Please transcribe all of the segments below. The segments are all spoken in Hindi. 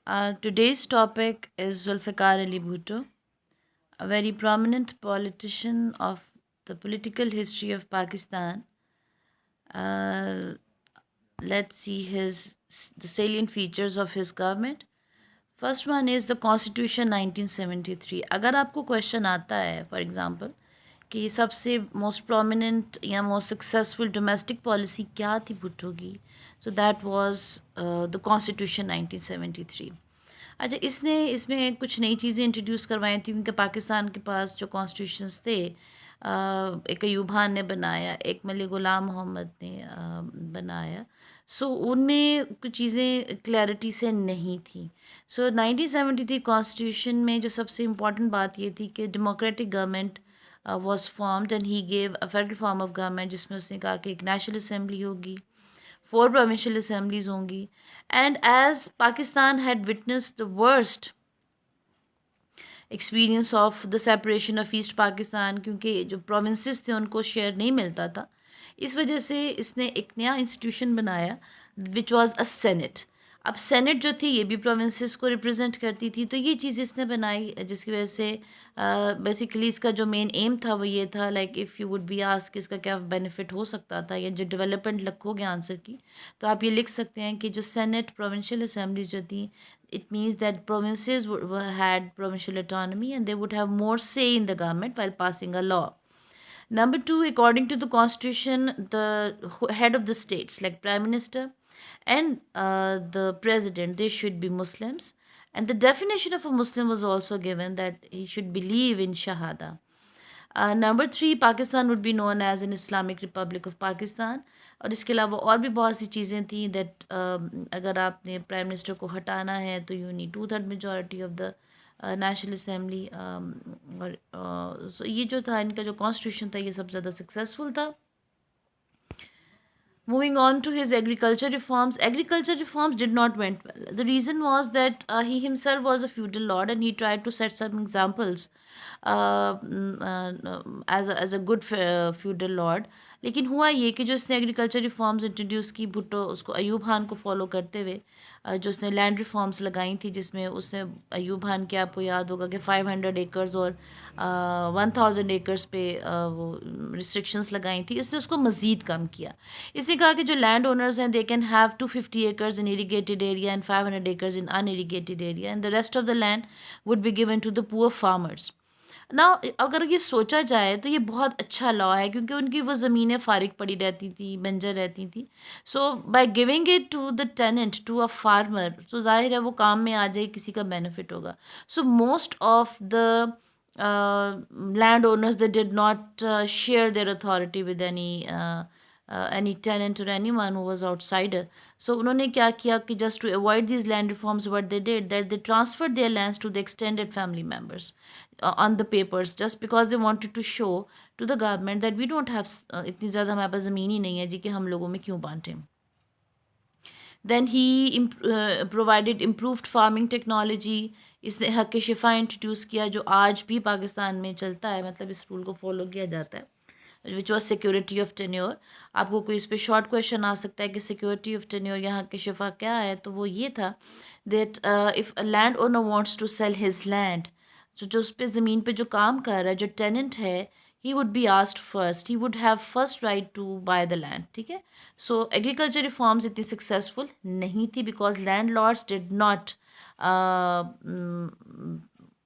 Today's topic is Zulfikar Ali Bhutto, a very prominent politician of the political history of Pakistan. Uh, let's see the salient features of his government. First one is the Constitution 1973. अगर आपको क्वेश्चन आता है फॉर एग्जांपल कि सबसे मोस्ट प्रोमिनेंट या मोस्ट सक्सेसफुल डोमेस्टिक पॉलिसी क्या थी भुट्टो की, सो दैट वाज द कॉन्स्टिट्यूशन 1973. अच्छा, इसने इसमें कुछ नई चीज़ें इंट्रोड्यूस करवाई थी क्योंकि पाकिस्तान के पास जो कॉन्स्टिट्यूशंस थे, एक अयूब खान ने बनाया, एक मलिक ग़ुलाम मोहम्मद ने बनाया. सो उनमें कुछ चीज़ें क्लैरिटी से नहीं थी. सो 1973 कॉन्स्टिट्यूशन में जो सबसे इम्पॉर्टेंट बात ये थी कि democratic government was formed and he gave a federal form of government, जिसमें उसने कहा कि एक नेशनल असेंबली होगी, 4 प्रोविंशियल असेंबलीज होंगी. And as Pakistan had witness the worst experience of the separation of East Pakistan, क्योंकि जो प्रोविंसेस थे उनको शेयर नहीं मिलता था, इस वजह से इसने एक नया इंस्टीट्यूशन बनाया विच वाज अ सेनेट. अब सेनेट जो थी ये भी प्रोविंसेस को रिप्रेजेंट करती थी, तो ये चीज़ इसने बनाई जिसकी वजह से बेसिकली इसका जो मेन एम था वो ये था, like if you would be ask इसका क्या बेनिफिट हो सकता था या जो डेवलपमेंट लिखोगे आंसर की, तो आप ये लिख सकते हैं कि जो सेनेट प्रोविंशियल असेंबलीज जो थी, it means that provinces had provincial autonomy and they would have more say in the government while passing a law. Number two, according to the constitution, the head of the states like prime minister and the president, they should be Muslims, and the definition of a Muslim was also given that he should believe in shahada. Number three, Pakistan would be known as an Islamic Republic of Pakistan. और इसके अलावा और भी बहुत सी चीज़ें थी दैट अगर आपने प्राइम मिनिस्टर को हटाना है तो you need 2/3 majority of the national assembly. और so ये जो था इनका जो कॉन्स्टिट्यूशन था ये सबसे ज़्यादा सक्सेसफुल था. Moving on to his agriculture reforms did not went well. The reason was that he himself was a feudal lord and he tried to set some examples as a good feudal lord. लेकिन हुआ ये कि जो इसने एग्रीकल्चर रिफॉर्म्स इंट्रोड्यूस की भुट्टो, उसको अयूब खान को फॉलो करते हुए जो उसने लैंड रिफॉर्म्स लगाई थी, जिसमें उसने अयूब खान के, आपको याद होगा कि 500 एकर्स और 1000 एकर्स पे वो रिस्ट्रिक्शंस लगाई थी, इसने उसको मज़ीद कम किया. इसने कहा कि जो लैंड ओनर्स हैं they can have 250 acres in irrigated area and 500 acres in unirrigated area and the rest of the land would be given to the poor farmers. ना अगर ये सोचा जाए तो ये बहुत अच्छा लॉ है क्योंकि उनकी वो ज़मीनें फारिग पड़ी रहती थी, बंजर रहती थी. So by giving it to the tenant, to a farmer, so जाहिर है वो काम में आ जाए, किसी का बेनिफिट होगा. So most of the land owners they did not share their authority with any tenant or anyone who was outsider. So उन्होंने क्या किया कि just to avoid these land reforms, what they did that they transferred their lands to the extended family members on the papers, just because they wanted to show to the government that we don't have इतनी ज़्यादा हमारे पास ज़मीन ही नहीं है जी कि हम लोगों में क्यों बांटें. Then he provided improved farming technology. इसने हक शिफा इंट्रोड्यूस किया जो आज भी पाकिस्तान में चलता है, मतलब इस रूल को फॉलो किया जाता है, which was security of tenure. आपको कोई इस पर शॉर्ट क्वेश्चन आ सकता है कि सिक्योरिटी ऑफ टेन्योर यहाँ की शिफा क्या है, तो वो ये था that if a land owner wants to sell his land, जो उस पर ज़मीन पे जो काम कर रहा है, जो टेनेंट है, he would be asked first, he would have first right to buy the land. ठीक है. सो एग्रीकल्चर रिफॉर्म्स इतनी सक्सेसफुल नहीं थी because land lords did not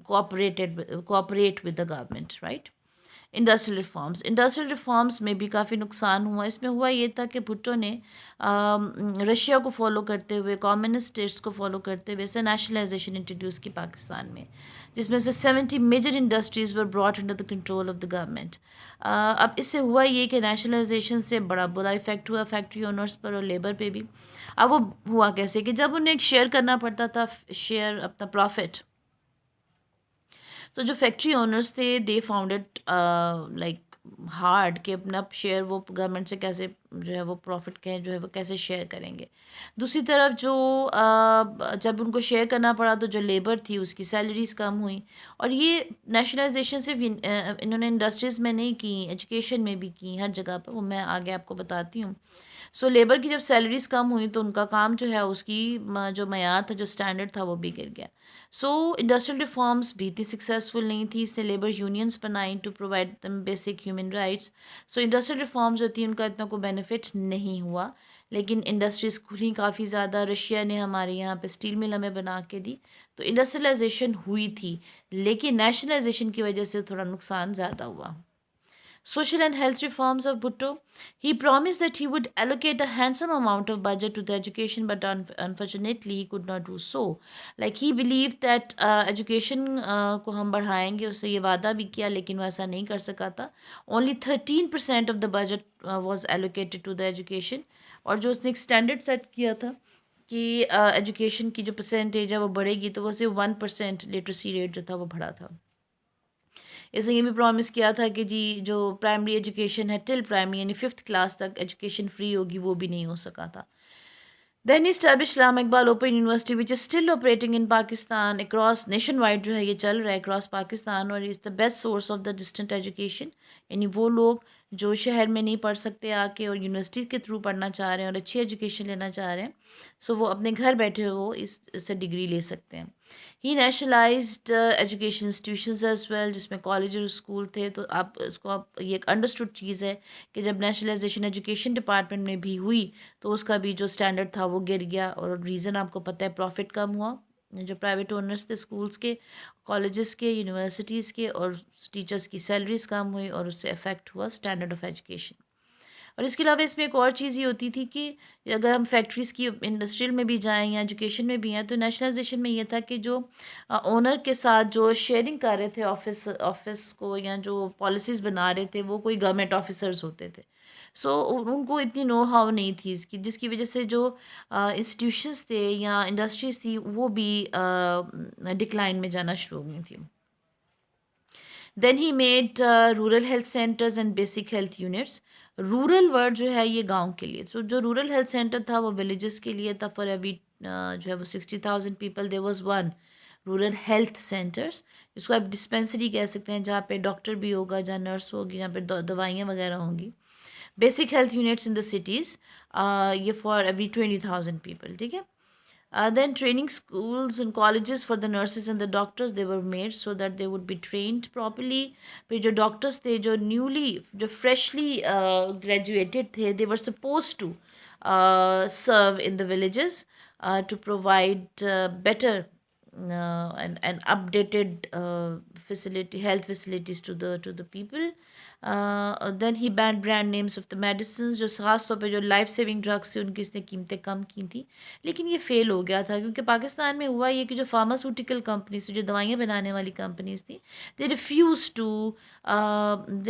cooperate with the government, right? Industrial reforms में भी काफ़ी नुकसान हुआ. इसमें हुआ ये था कि भुट्टो ने रशिया को फॉलो करते हुए, कम्युनिस्ट स्टेट्स को फॉलो करते हुए ऐसे नेशनलाइजेशन इंट्रोड्यूस की पाकिस्तान में, जिसमें से 70 major industries were brought under the control of the government. अब इससे हुआ ये कि नेशनलाइजेशन से बड़ा बुरा इफेक्ट हुआ फैक्ट्री ओनर्स पर और लेबर पे भी. अब वो हुआ कैसे कि जब उन्हें शेयर करना पड़ता था, शेयर अपना प्रॉफिट, तो जो फैक्ट्री ओनर्स थे they found it like hard कि अपना शेयर वो गवर्नमेंट से कैसे जो है वो प्रॉफिट के जो है वो कैसे शेयर करेंगे. दूसरी तरफ जो जब उनको शेयर करना पड़ा तो जो लेबर थी उसकी सैलरीज कम हुई. और ये नेशनलाइजेशन सिर्फ इन्होंने इंडस्ट्रीज़ में नहीं की, एजुकेशन में भी की, हर जगह पर, वो मैं आगे आपको बताती हूँ. सो लेबर की जब सैलरीज़ कम हुई तो उनका काम जो है उसकी जो मयार था, जो स्टैंडर्ड था वो भी गिर गया। सो इंडस्ट्रियल रिफॉर्म्स भी इतनी सक्सेसफुल नहीं थी, इससे लेबर यूनियंस बनाई टू प्रोवाइड दम बेसिक ह्यूमन राइट्स। सो इंडस्ट्रियल रिफॉर्म्स जो थी उनका इतना कोई बेनिफिट नहीं हुआ, लेकिन इंडस्ट्रीज़ खुली काफ़ी ज़्यादा। रशिया ने हमारे यहाँ पे स्टील मिल हमें बना के दी, तो इंडस्ट्रियलाइजेशन हुई थी, लेकिन नेशनलाइजेशन की वजह से थोड़ा नुकसान ज़्यादा हुआ। Social and health reforms of Bhutto. He promised that he would allocate a handsome amount of budget to the education, but unfortunately he could not do so. Like he believed that education को हम बढ़ाएंगे, उससे ये वादा भी किया, लेकिन वो ऐसा नहीं कर सका था। Only 13% of the budget was allocated to the education, और जो उसने एक स्टैंडर्ड सेट किया था कि एजुकेशन की जो परसेंटेज है वो बढ़ेगी, तो वो सिर्फ 1% लिटरेसी रेट जो था वो बढ़ा था। इसने ये भी प्रॉमिस किया था कि जी जो प्राइमरी एजुकेशन है टिल प्राइमरी यानी 5th क्लास तक एजुकेशन फ्री होगी, वो भी नहीं हो सका था। Then he established Allama Iqbal Open University, which is still operating in Pakistan across nationwide जो है ये चल रहा है across पाकिस्तान, और is the best source of the distant education। यानी वो लोग जो शहर में नहीं पढ़ सकते आके और यूनिवर्सिटी के थ्रू पढ़ना चाह रहे हैं और अच्छी एजुकेशन लेना चाह रहे हैं, सो वो अपने घर बैठे हो इससे डिग्री ले सकते हैं। He nationalized education institutions as well, जिसमें कॉलेज और स्कूल थे। तो आप इसको आप ये एक अंडरस्टूड चीज़ है कि जब नेशनलाइजेशन एजुकेशन डिपार्टमेंट में भी हुई तो उसका भी जो स्टैंडर्ड था वो गिर गया, और रीज़न आपको पता है, प्रॉफिट कम हुआ। जो प्राइवेट ओनर्स थे स्कूल्स के, कॉलेजेस के, यूनिवर्सिटीज़ के, और टीचर्स की सैलरीज कम हुई, और उससे अफेक्ट हुआ स्टैंडर्ड ऑफ एजुकेशन। और इसके अलावा इसमें एक और चीज़ ये होती थी कि अगर हम फैक्ट्रीज़ की इंडस्ट्रियल में भी जाएँ या एजुकेशन में भी हैं, तो नेशनलाइजेशन में ये था कि जो ओनर के साथ जो शेयरिंग कर रहे थे ऑफिस ऑफिस को, या जो पॉलिसीज़ बना रहे थे, वो कोई गवर्नमेंट ऑफिसर्स होते थे। सो उनको इतनी नो हाउ नहीं थी इसकी, जिसकी वजह से जो इंस्टीट्यूशंस थे या इंडस्ट्रीज़ थी वो भी डिक्लाइन में जाना शुरू हो गई थी। Then he made rural health centres and basic health units. Rural word जो है ये गांव के लिए, तो जो रूरल हेल्थ सेंटर था वो विलेजेस के लिए था। फॉर एवरी जो है वो 60,000 people there was one rural health centres, जिसको आप डिस्पेंसरी कह सकते हैं, जहाँ पे डॉक्टर भी होगा, जहाँ नर्स होगी, जहाँ पे दवाइयाँ वगैरह होंगी। Basic health units in the cities, ये फॉर एवरी 20,000 पीपल, ठीक है। Then training schools and colleges for the nurses and the doctors they were made so that they would be trained properly. फिर जो doctors थे, जो जो freshly graduated थे, they were supposed to serve in the villages to provide better and updated health facilities to the people. Then he banned brand names of the medicines, जो खास तौर पे जो लाइफ सेविंग ड्रग्स थी उनकी इसने कीमतें कम की थी, लेकिन ये फेल हो गया था, क्योंकि पाकिस्तान में हुआ ये कि जो फार्मास्यूटिकल कंपनीज थी, जो दवाइयाँ बनाने वाली कंपनीज थी, they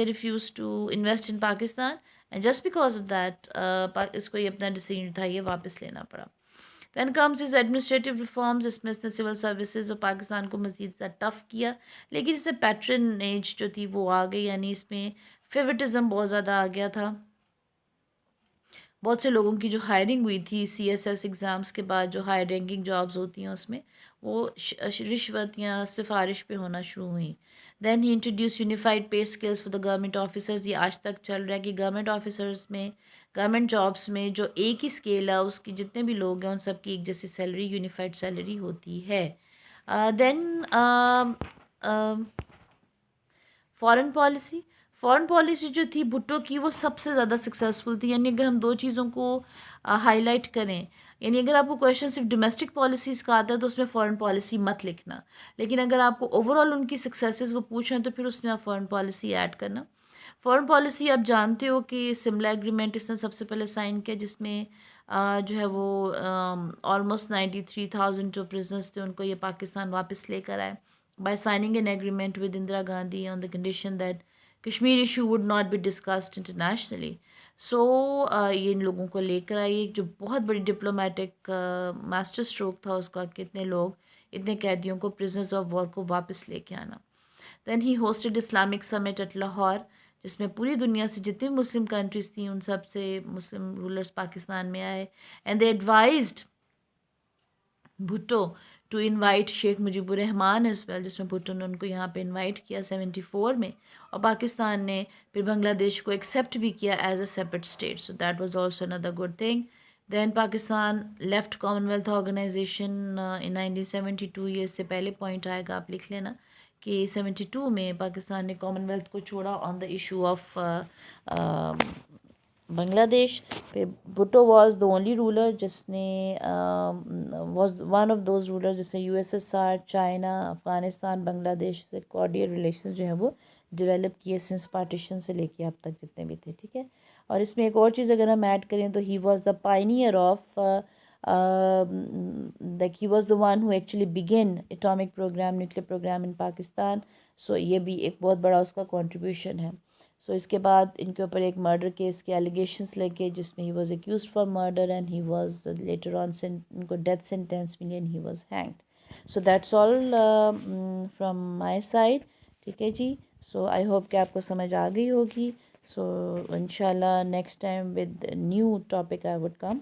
refuse to invest in Pakistan, and just because of that इसको ये अपना डिसीजन था ये वापस लेना पड़ा। Then comes is administrative reforms, इसमें इसने सिविल सर्विसेज और पाकिस्तान को मज़ीद ज़्यादा टफ़ किया, लेकिन इससे पैट्रनेज जो थी वो आ गई, यानी इसमें फेवरेटिज़म बहुत ज़्यादा आ गया था। बहुत से लोगों की जो हायरिंग हुई थी सीएसएस एग्ज़ाम्स के बाद, जो हाई रैंकिंग जॉब्स होती हैं उसमें, वो रिश्वत या सिफारिश पे होना शुरू हुई। देन ही इंट्रोड्यूस यूनिफाइड पे scales for the government officers. ये आज तक चल रहा है कि गवर्नमेंट ऑफिसर्स में, गवर्नमेंट जॉब्स में जो एक ही स्केल है, उसकी जितने भी लोग हैं उन सब की एक जैसी सैलरी, यूनिफाइड सैलरी होती है। Then foreign policy, foreign policy जो थी भुट्टो की वो सबसे ज़्यादा सक्सेसफुल थी। यानी अगर हम दो चीज़ों को हाईलाइट करें, यानी अगर आपको क्वेश्चन सिर्फ डोमेस्टिक पॉलिसीज़ का आता है तो उसमें फॉरेन पॉलिसी मत लिखना, लेकिन अगर आपको ओवरऑल उनकी सक्सेसेस वो पूछ रहे हैं तो फिर उसमें आप फॉरेन पॉलिसी ऐड करना। फॉरेन पॉलिसी आप जानते हो कि सिमला एग्रीमेंट इसने सबसे पहले साइन किया, जिसमें जो है वो ऑलमोस्ट 93,000 जो प्रिजनर्स थे उनको ये पाकिस्तान वापस लेकर आए, by signing an agreement with Indira Gandhi on the condition that Kashmir issue would not be discussed internationally. So ये इन लोगों को लेकर आई, एक जो बहुत बड़ी डिप्लोमेटिक मास्टर स्ट्रोक था उसका, कितने लोग, इतने कैदियों को, प्रिजनर्स ऑफ वॉर को वापस लेके आना। Then he hosted Islamic summit at Lahore, जिसमें पूरी दुनिया से जितनी मुस्लिम कंट्रीज़ थी उन सब से मुस्लिम रूलर्स पाकिस्तान में आए, and they advised Bhutto to invite Sheikh Mujibur Rahman as well, जिसमें भुट्टो ने उनको यहाँ पे इनवाइट किया 74 में, और पाकिस्तान ने फिर बांग्लादेश को एक्सेप्ट भी किया as a separate state, so that was also another good thing. Then Pakistan left Commonwealth organization in 1972, ये इससे पहले पॉइंट आएगा, आप लिख लेना कि 72 में पाकिस्तान ने कॉमनवेल्थ को छोड़ा on the issue of Bangladesh. फिर Bhutto was the only ruler जिसने was one of those ruler जिसने यूएसएसआर, चाइना, अफ़गानिस्तान, बांग्लादेश से कॉर्डियल रिलेशन जो है वो डेवलप किए सिंस पार्टीशन से लेके अब तक जितने भी थे, ठीक है। और इसमें एक और चीज़ अगर हम ऐड करें तो he was the pioneer of like he was the one who actually begin atomic program, nuclear program in Pakistan. So ये भी एक बहुत बड़ा उसका कंट्रीब्यूशन है। सो इसके बाद इनके ऊपर एक मर्डर केस के एलिगेशंस लगे जिसमें he was accused for murder and he was later on इनको डेथ सेंटेंस मिली and he was hanged. So that's all from my side, ठीक है जी। सो आई होप कि आपको समझ आ गई होगी। सो इंशाल्लाह next time with new topic I would come.